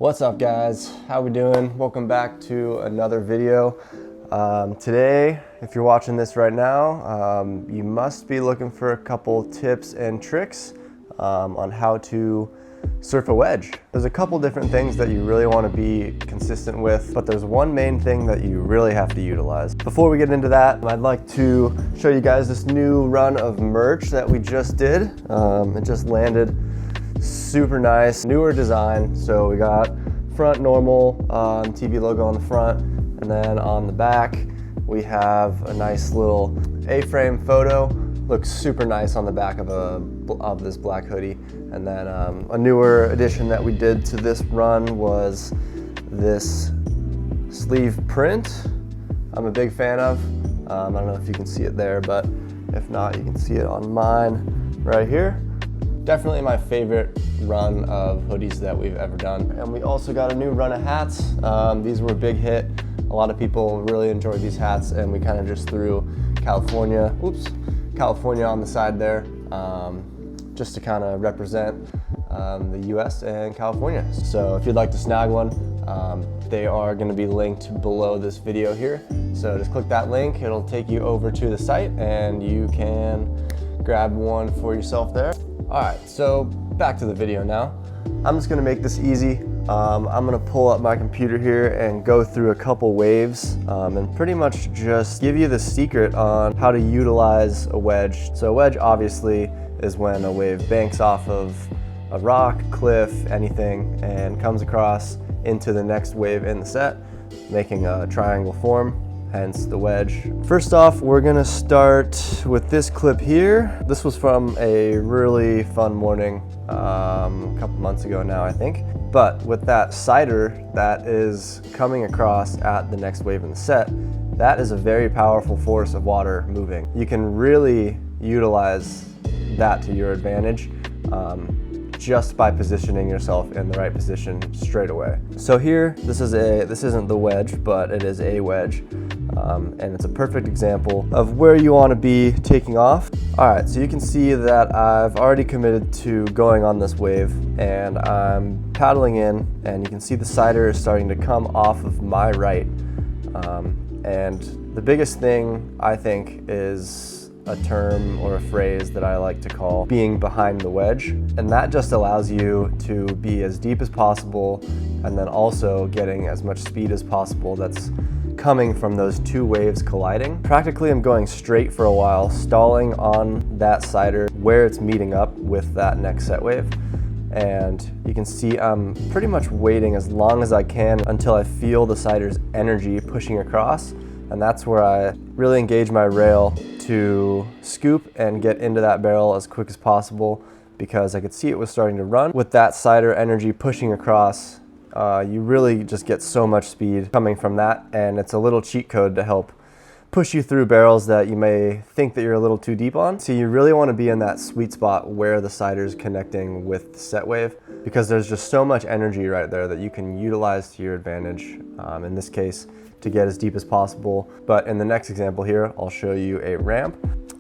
What's up guys, how we doing? Welcome back to another video. Today, if you're watching this right now, you must be looking for a couple tips and tricks on how to surf a wedge. There's a couple different things that you really want to be consistent with, but there's one main thing that you really have to utilize. Before we get into that, I'd like to show you guys this new run of merch that we just did. It just landed. Super nice, newer design. So we got front normal TV logo on the front, and then on the back we have a nice little A-frame photo. Looks super nice on the back of this black hoodie. And then a newer addition that we did to this run was this sleeve print. I'm a big fan of. I don't know if you can see it there, but if not, you can see it on mine right here. Definitely my favorite run of hoodies that we've ever done. And we also got a new run of hats. These were a big hit. A lot of people really enjoyed these hats, and we kind of just threw California on the side there, just to kind of represent the US and California. So if you'd like to snag one, they are going to be linked below this video here. So just click that link, it'll take you over to the site and you can grab one for yourself there. All right, so back to the video now. I'm just gonna make this easy. I'm gonna pull up my computer here and go through a couple waves and pretty much just give you the secret on how to utilize a wedge. So a wedge obviously is when a wave banks off of a rock, cliff, anything, and comes across into the next wave in the set, making a triangle form. Hence the wedge. First off, we're gonna start with this clip here. This was from a really fun morning a couple months ago now, I think. But with that cider that is coming across at the next wave in the set, that is a very powerful force of water moving. You can really utilize that to your advantage just by positioning yourself in the right position straight away. So here, this isn't the wedge, but it is a wedge. And it's a perfect example of where you want to be taking off. All right, so you can see that I've already committed to going on this wave, and I'm paddling in, and you can see the cider is starting to come off of my right. And the biggest thing, I think, is a term or a phrase that I like to call being behind the wedge. And that just allows you to be as deep as possible, and then also getting as much speed as possible that's coming from those two waves colliding. Practically, I'm going straight for a while, stalling on that cider where it's meeting up with that next set wave. And you can see I'm pretty much waiting as long as I can until I feel the cider's energy pushing across. And that's where I really engage my rail to scoop and get into that barrel as quick as possible, because I could see it was starting to run. With that cider energy pushing across, you really just get so much speed coming from that, and it's a little cheat code to help push you through barrels that you may think that you're a little too deep on. So you really want to be in that sweet spot where the cider is connecting with the set wave, because there's just so much energy right there that you can utilize to your advantage, in this case, to get as deep as possible. But in the next example here, I'll show you a ramp.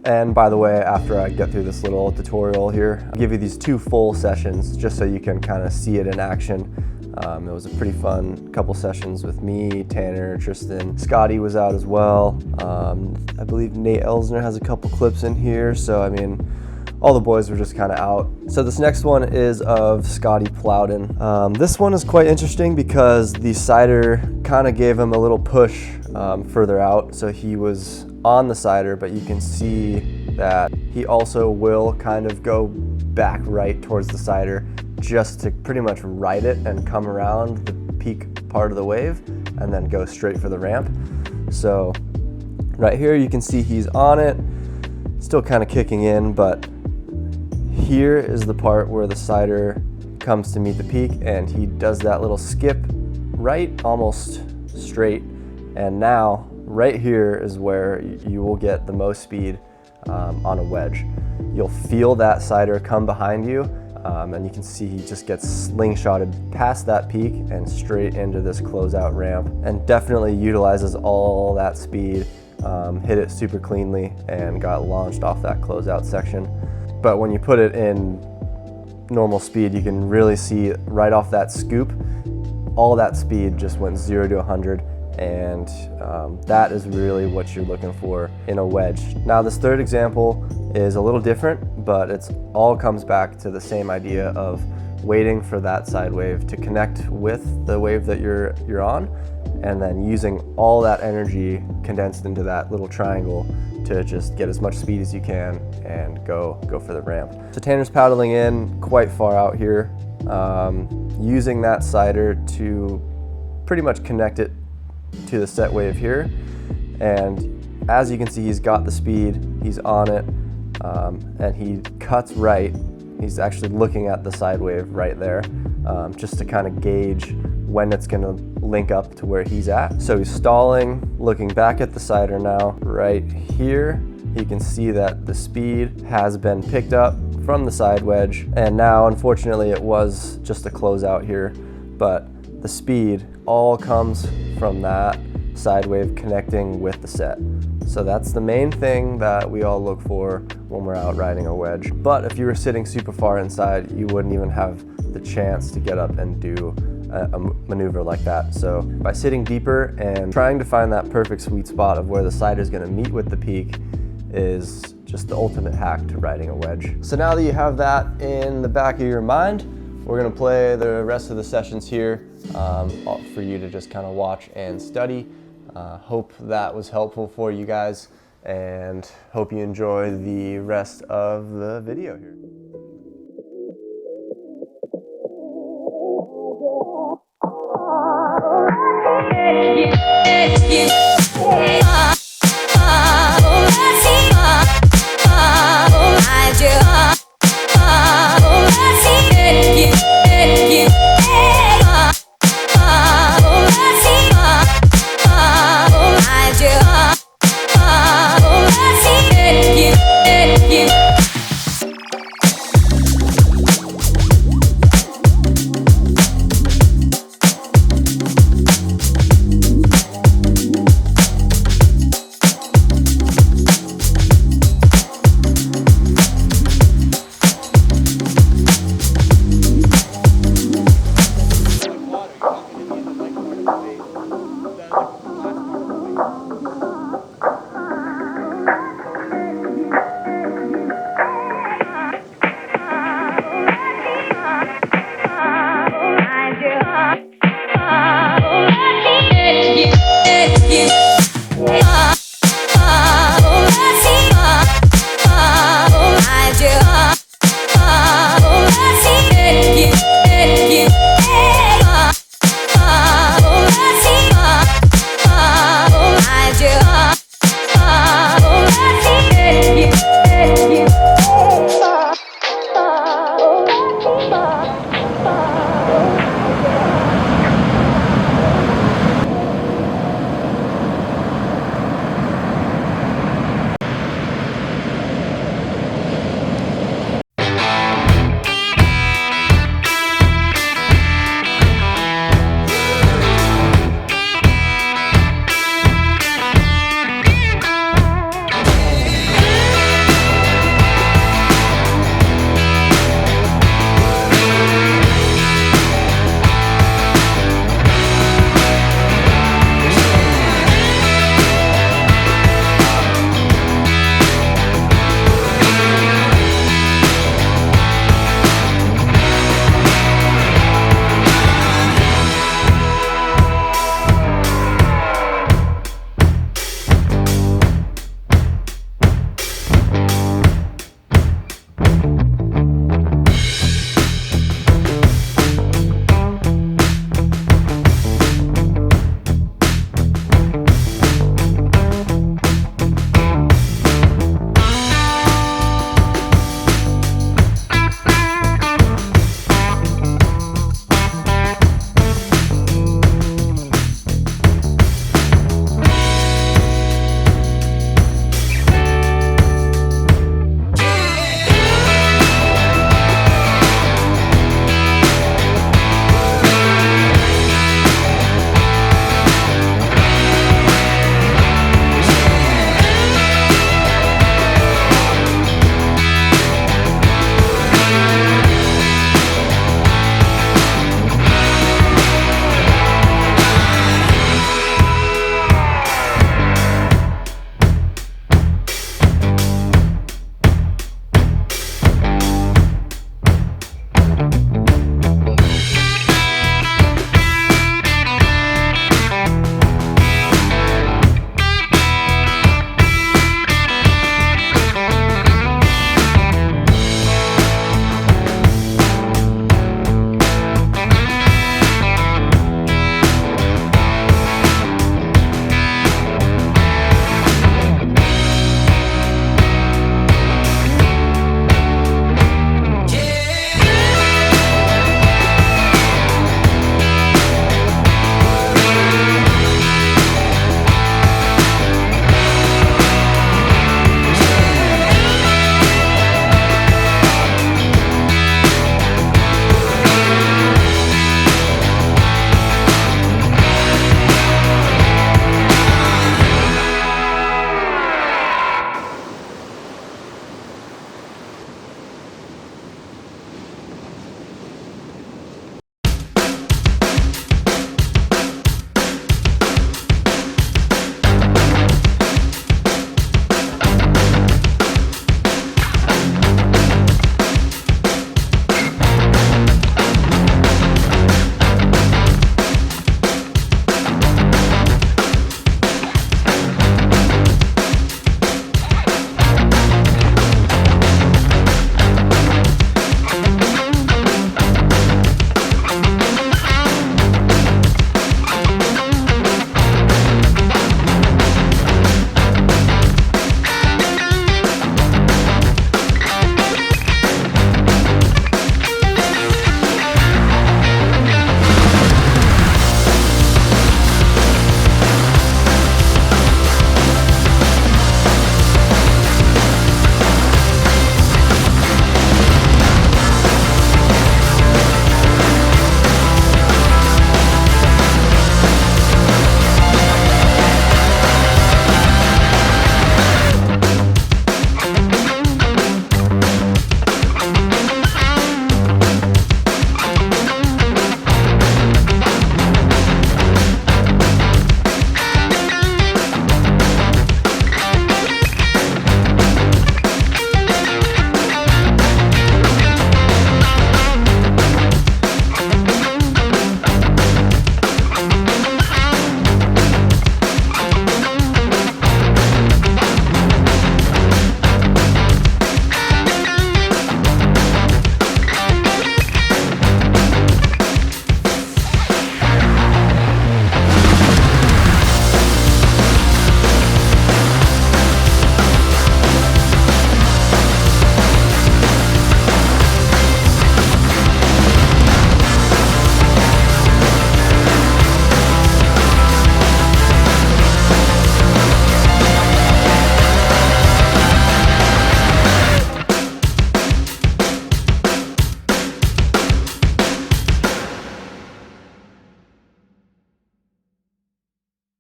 And by the way, after I get through this little tutorial here, I'll give you these 2 full sessions just so you can kind of see it in action. It was a pretty fun couple sessions with me, Tanner, Tristan. Scotty was out as well. I believe Nate Elsner has a couple clips in here. So, I mean, all the boys were just kind of out. So this next one is of Scotty Plowden. This one is quite interesting because the cider kind of gave him a little push further out. So he was on the cider, but you can see that he also will kind of go back right towards the cider, just to pretty much ride it and come around the peak part of the wave and then go straight for the ramp. So right here you can see he's on it, still kind of kicking in, but here is the part where the cider comes to meet the peak, and he does that little skip right, almost straight. And now right here is where you will get the most speed on a wedge. You'll feel that cider come behind you, and you can see he just gets slingshotted past that peak and straight into this closeout ramp, and definitely utilizes all that speed, hit it super cleanly, and got launched off that closeout section. But when you put it in normal speed, you can really see right off that scoop, all that speed just went 0 to 100, and that is really what you're looking for in a wedge. Now this third example is a little different, but it's all comes back to the same idea of waiting for that side wave to connect with the wave that you're on, and then using all that energy condensed into that little triangle to just get as much speed as you can and go for the ramp. So Tanner's paddling in quite far out here, using that sider to pretty much connect it to the set wave here. And as you can see, he's got the speed, he's on it, and he cuts right. He's actually looking at the side wave right there, just to kind of gauge when it's gonna link up to where he's at. So he's stalling, looking back at the sider now. Right here, you can see that the speed has been picked up from the side wedge, and now unfortunately it was just a closeout here, but the speed all comes from that side wave connecting with the set. So that's the main thing that we all look for when we're out riding a wedge. But if you were sitting super far inside, you wouldn't even have the chance to get up and do a maneuver like that. So by sitting deeper and trying to find that perfect sweet spot of where the sider is going to meet with the peak is just the ultimate hack to riding a wedge. So now that you have that in the back of your mind, we're going to play the rest of the sessions here for you to just kind of watch and study. Hope that was helpful for you guys, and hope you enjoy the rest of the video here. Yeah.